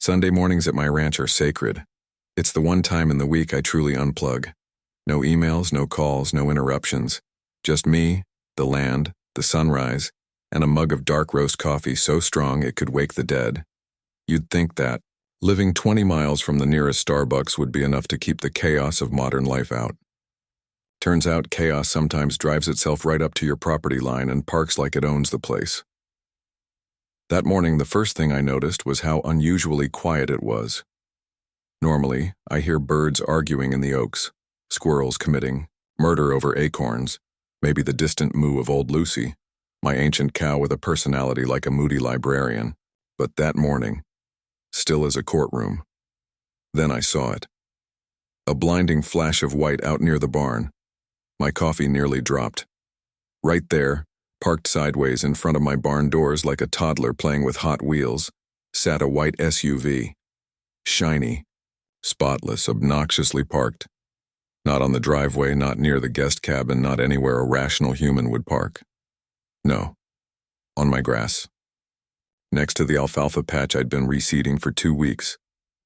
Sunday mornings at my ranch are sacred. It's the one time in the week I truly unplug. No emails, no calls, no interruptions. Just me, the land, the sunrise, and a mug of dark roast coffee so strong it could wake the dead. You'd think that living 20 miles from the nearest Starbucks would be enough to keep the chaos of modern life out. Turns out chaos sometimes drives itself right up to your property line and parks like it owns the place. That morning, the first thing I noticed was how unusually quiet it was. Normally, I hear birds arguing in the oaks, squirrels committing murder over acorns, maybe the distant moo of old Lucy, my ancient cow with a personality like a moody librarian. But that morning, still as a courtroom. Then I saw it. A blinding flash of white out near the barn. My coffee nearly dropped. Right there, parked sideways in front of my barn doors like a toddler playing with Hot Wheels, sat a white SUV. Shiny, spotless, obnoxiously parked. Not on the driveway, not near the guest cabin, not anywhere a rational human would park. No, on my grass. Next to the alfalfa patch I'd been reseeding for 2 weeks.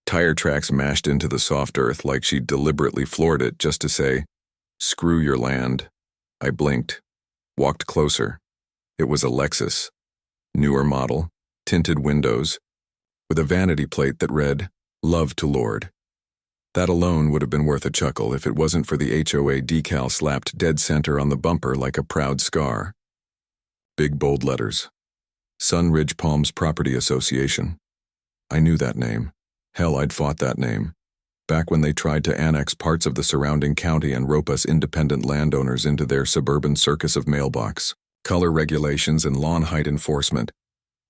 Tire tracks mashed into the soft earth like she'd deliberately floored it just to say, "Screw your land." I blinked, walked closer. It was a Lexus, newer model, tinted windows, with a vanity plate that read, "Love to Lord." That alone would have been worth a chuckle if it wasn't for the HOA decal slapped dead center on the bumper like a proud scar. Big bold letters. Sunridge Palms Property Association. I knew that name. Hell, I'd fought that name. Back when they tried to annex parts of the surrounding county and rope us independent landowners into their suburban circus of mailbox, color regulations, and lawn height enforcement.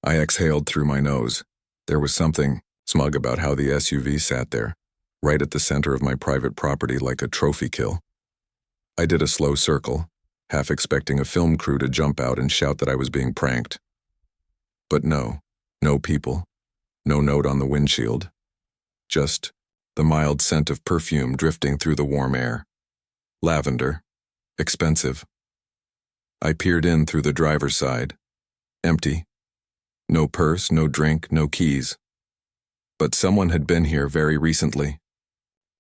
I exhaled through my nose. There was something smug about how the SUV sat there, right at the center of my private property like a trophy kill. I did a slow circle, half expecting a film crew to jump out and shout that I was being pranked. But no people, no note on the windshield. Just the mild scent of perfume drifting through the warm air. Lavender. Expensive. I peered in through the driver's side. Empty. No purse, no drink, no keys. But someone had been here very recently.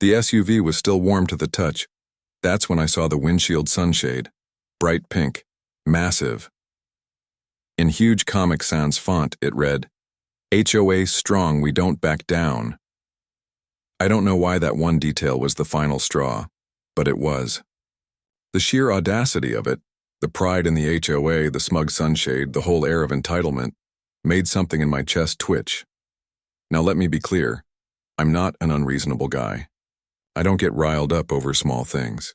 The SUV was still warm to the touch. That's when I saw the windshield sunshade. Bright pink. Massive. In huge Comic Sans font, it read, "HOA strong, we don't back down." I don't know why that one detail was the final straw, but it was. The sheer audacity of it, the pride in the HOA, the smug sunshade, the whole air of entitlement, made something in my chest twitch. Now let me be clear, I'm not an unreasonable guy. I don't get riled up over small things.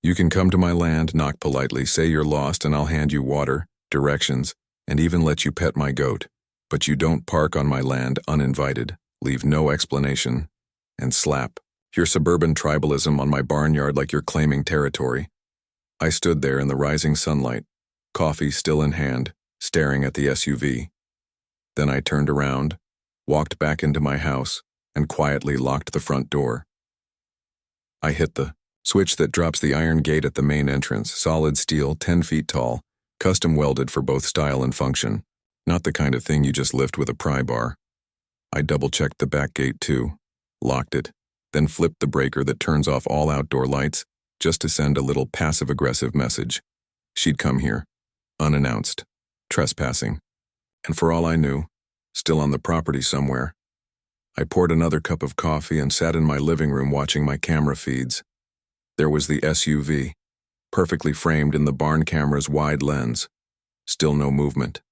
You can come to my land, knock politely, say you're lost, and I'll hand you water, directions, and even let you pet my goat. But you don't park on my land uninvited, leave no explanation, and slap your suburban tribalism on my barnyard like you're claiming territory. I stood there in the rising sunlight, coffee still in hand, staring at the SUV. Then I turned around, walked back into my house, and quietly locked the front door. I hit the switch that drops the iron gate at the main entrance, solid steel, 10 feet tall, custom welded for both style and function, not the kind of thing you just lift with a pry bar. I double-checked the back gate too, locked it, then flipped the breaker that turns off all outdoor lights just to send a little passive-aggressive message. She'd come here, unannounced, trespassing, and for all I knew, still on the property somewhere. I poured another cup of coffee and sat in my living room watching my camera feeds. There was the SUV, perfectly framed in the barn camera's wide lens. Still no movement.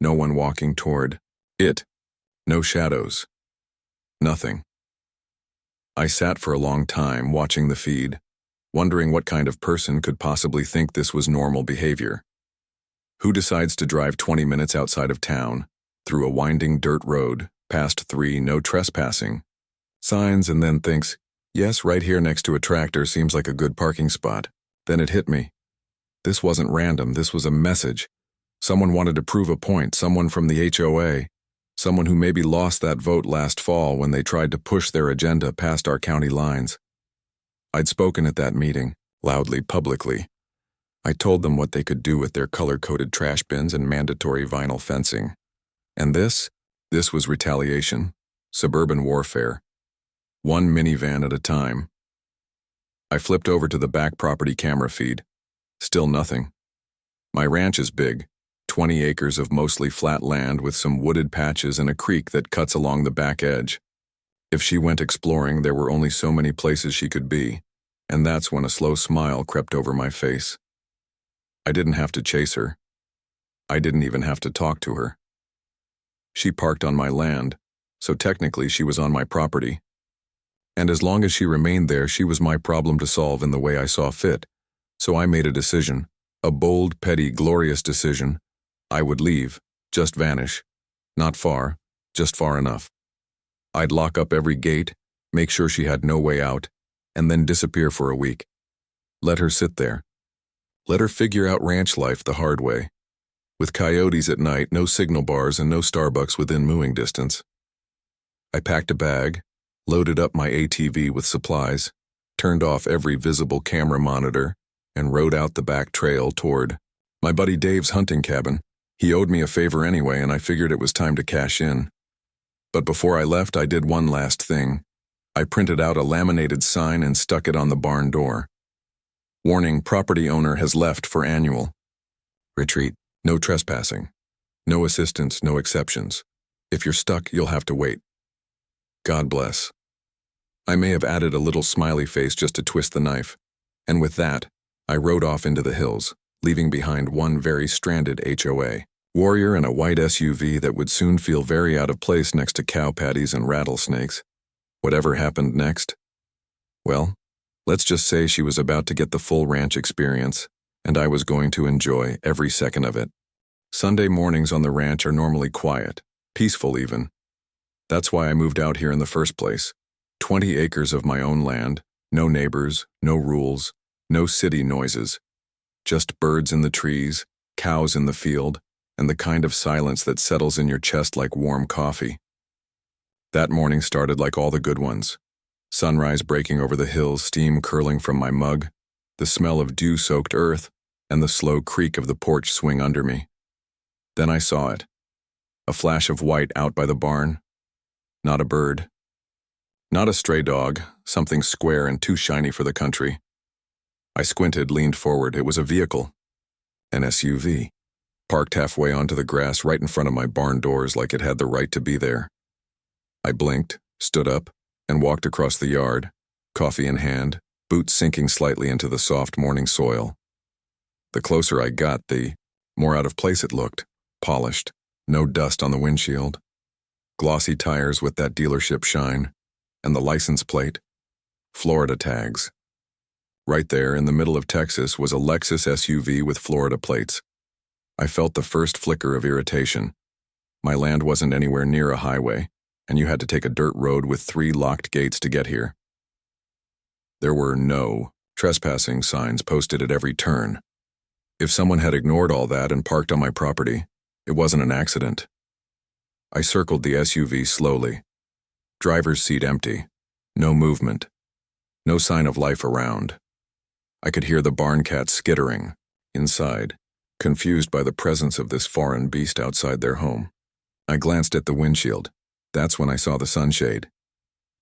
No one walking toward it. No shadows. Nothing. I sat for a long time watching the feed, wondering what kind of person could possibly think this was normal behavior. Who decides to drive 20 minutes outside of town, through a winding dirt road, past 3 no trespassing signs, and then thinks, yes, right here next to a tractor seems like a good parking spot. Then it hit me. This wasn't random, this was a message. Someone wanted to prove a point, someone from the HOA, someone who maybe lost that vote last fall when they tried to push their agenda past our county lines. I'd spoken at that meeting, loudly, publicly. I told them what they could do with their color-coded trash bins and mandatory vinyl fencing. And this was retaliation. suburban warfare, one minivan at a time. I flipped over to the back property camera feed. Still nothing. My ranch is big, 20 acres of mostly flat land with some wooded patches and a creek that cuts along the back edge. If she went exploring, there were only so many places she could be, and that's when a slow smile crept over my face. I didn't have to chase her. I didn't even have to talk to her. She parked on my land, so technically she was on my property. And as long as she remained there, she was my problem to solve in the way I saw fit. So I made a decision, a bold, petty, glorious decision. I would leave, just vanish. Not far, just far enough. I'd lock up every gate, make sure she had no way out, and then disappear for a week. Let her sit there. Let her figure out ranch life the hard way. With coyotes at night, no signal bars, and no Starbucks within mooing distance. I packed a bag, loaded up my ATV with supplies, turned off every visible camera monitor, and rode out the back trail toward my buddy Dave's hunting cabin. He owed me a favor anyway, and I figured it was time to cash in. But before I left, I did one last thing. I printed out a laminated sign and stuck it on the barn door. Warning: property owner has left for annual retreat. No trespassing. No assistance, no exceptions. If you're stuck, you'll have to wait. God bless. I may have added a little smiley face just to twist the knife. And with that, I rode off into the hills, leaving behind one very stranded HOA warrior in a white SUV that would soon feel very out of place next to cow patties and rattlesnakes. Whatever happened next? Well, let's just say she was about to get the full ranch experience, and I was going to enjoy every second of it. Sunday mornings on the ranch are normally quiet, peaceful even. That's why I moved out here in the first place. 20 acres of my own land, no neighbors, no rules, no city noises. Just birds in the trees, cows in the field, and the kind of silence that settles in your chest like warm coffee. That morning started like all the good ones. Sunrise breaking over the hills, steam curling from my mug, the smell of dew-soaked earth, and the slow creak of the porch swing under me. Then I saw it. A flash of white out by the barn. Not a bird. Not a stray dog, something square and too shiny for the country. I squinted, leaned forward. It was a vehicle. An SUV. Parked halfway onto the grass right in front of my barn doors like it had the right to be there. I blinked, stood up, and walked across the yard, coffee in hand, boots sinking slightly into the soft morning soil. The closer I got, the more out of place it looked. Polished, no dust on the windshield. Glossy tires with that dealership shine, and the license plate. Florida tags. Right there in the middle of Texas was a Lexus SUV with Florida plates. I felt the first flicker of irritation. My land wasn't anywhere near a highway, and you had to take a dirt road with 3 locked gates to get here. There were no trespassing signs posted at every turn. If someone had ignored all that and parked on my property, it wasn't an accident. I circled the SUV slowly. Driver's seat empty. No movement. No sign of life around. I could hear the barn cat skittering inside, confused by the presence of this foreign beast outside their home. I glanced at the windshield. That's when I saw the sunshade.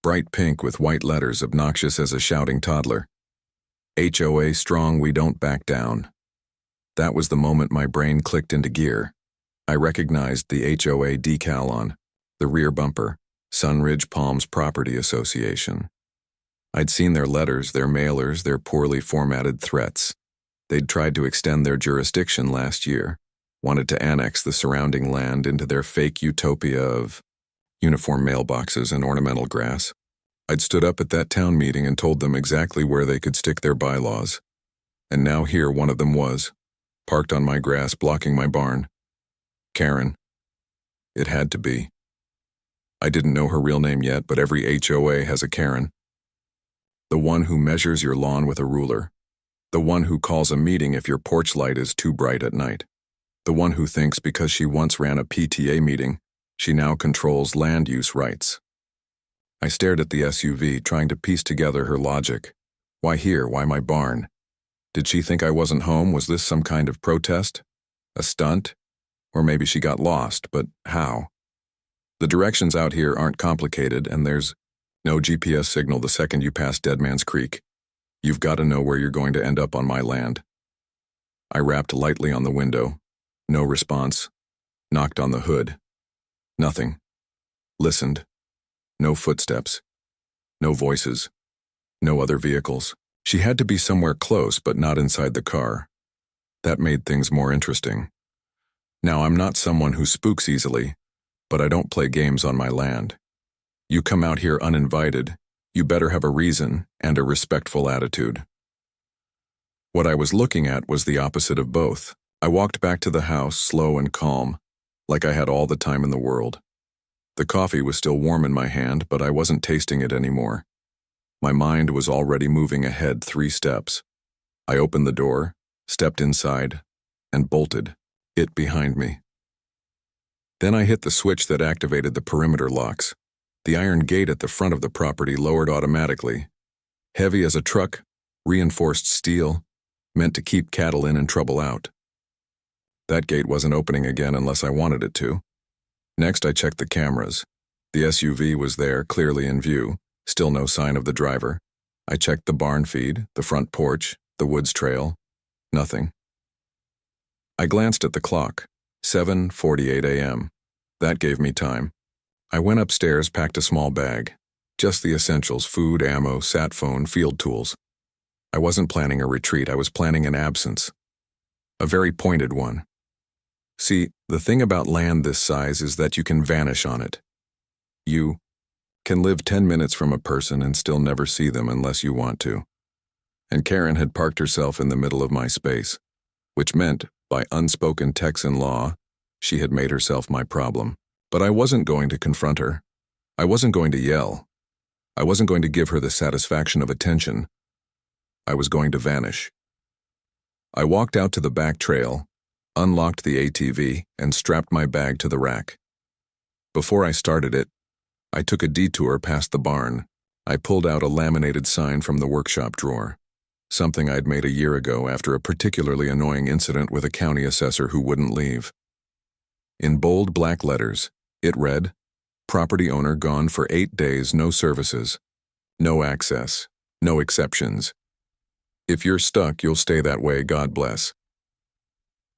Bright pink with white letters, obnoxious as a shouting toddler. HOA strong, we don't back down. That was the moment my brain clicked into gear. I recognized the HOA decal on the rear bumper, Sunridge Palms Property Association. I'd seen their letters, their mailers, their poorly formatted threats. They'd tried to extend their jurisdiction last year, wanted to annex the surrounding land into their fake utopia of uniform mailboxes and ornamental grass. I'd stood up at that town meeting and told them exactly where they could stick their bylaws. And now here one of them was, parked on my grass, blocking my barn. Karen. It had to be. I didn't know her real name yet, but every HOA has a Karen. The one who measures your lawn with a ruler. The one who calls a meeting if your porch light is too bright at night. The one who thinks because she once ran a PTA meeting, she now controls land use rights. I stared at the SUV, trying to piece together her logic. Why here? Why my barn? Did she think I wasn't home? Was this some kind of protest? A stunt? Or maybe she got lost, but how? The directions out here aren't complicated, and there's no GPS signal the second you pass Dead Man's Creek. You've got to know where you're going to end up on my land. I rapped lightly on the window. No response. Knocked on the hood. Nothing. Listened. No footsteps. No voices. No other vehicles. She had to be somewhere close, but not inside the car. That made things more interesting. Now, I'm not someone who spooks easily, but I don't play games on my land. You come out here uninvited, you better have a reason and a respectful attitude. What I was looking at was the opposite of both. I walked back to the house, slow and calm, like I had all the time in the world. The coffee was still warm in my hand, but I wasn't tasting it anymore. My mind was already moving ahead 3 steps. I opened the door, stepped inside, and bolted, it behind me. Then I hit the switch that activated the perimeter locks. The iron gate at the front of the property lowered automatically. Heavy as a truck, reinforced steel, meant to keep cattle in and trouble out. That gate wasn't opening again unless I wanted it to. Next, I checked the cameras. The SUV was there, clearly in view, still no sign of the driver. I checked the barn feed, the front porch, the woods trail. Nothing. I glanced at the clock. 7:48 a.m. That gave me time. I went upstairs, packed a small bag. Just the essentials: food, ammo, sat phone, field tools. I wasn't planning a retreat, I was planning an absence. A very pointed one. See, the thing about land this size is that you can vanish on it. You can live 10 minutes from a person and still never see them unless you want to. And Karen had parked herself in the middle of my space, which meant, by unspoken Texan law, she had made herself my problem. But I wasn't going to confront her. I wasn't going to yell. I wasn't going to give her the satisfaction of attention. I was going to vanish. I walked out to the back trail, unlocked the ATV, and strapped my bag to the rack. Before I started it, I took a detour past the barn. I pulled out a laminated sign from the workshop drawer, something I'd made a year ago after a particularly annoying incident with a county assessor who wouldn't leave. In bold black letters, it read, "Property owner gone for 8 days, no services, no access, no exceptions. If you're stuck, you'll stay that way, God bless."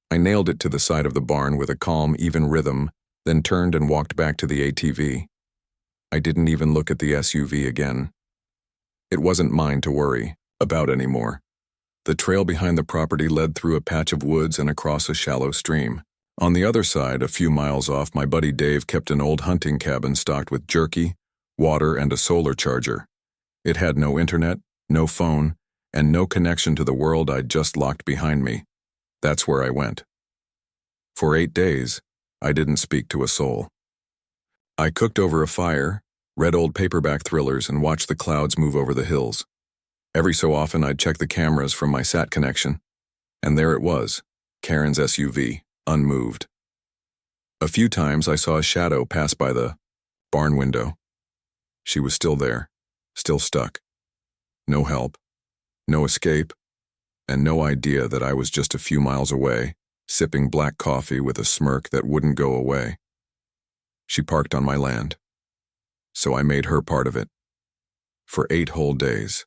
I nailed it to the side of the barn with a calm, even rhythm, then turned and walked back to the ATV. I didn't even look at the SUV again. It wasn't mine to worry about anymore. The trail behind the property led through a patch of woods and across a shallow stream. On the other side, a few miles off, my buddy Dave kept an old hunting cabin stocked with jerky, water, and a solar charger. It had no internet, no phone, and no connection to the world I'd just locked behind me. That's where I went. For 8 days, I didn't speak to a soul. I cooked over a fire, read old paperback thrillers, and watched the clouds move over the hills. Every so often, I'd check the cameras from my sat connection, and there it was, Karen's SUV, unmoved. A few times, I saw a shadow pass by the barn window. She was still there, still stuck. No help, no escape, and no idea that I was just a few miles away, sipping black coffee with a smirk that wouldn't go away. She parked on my land, so I made her part of it. For 8 whole days.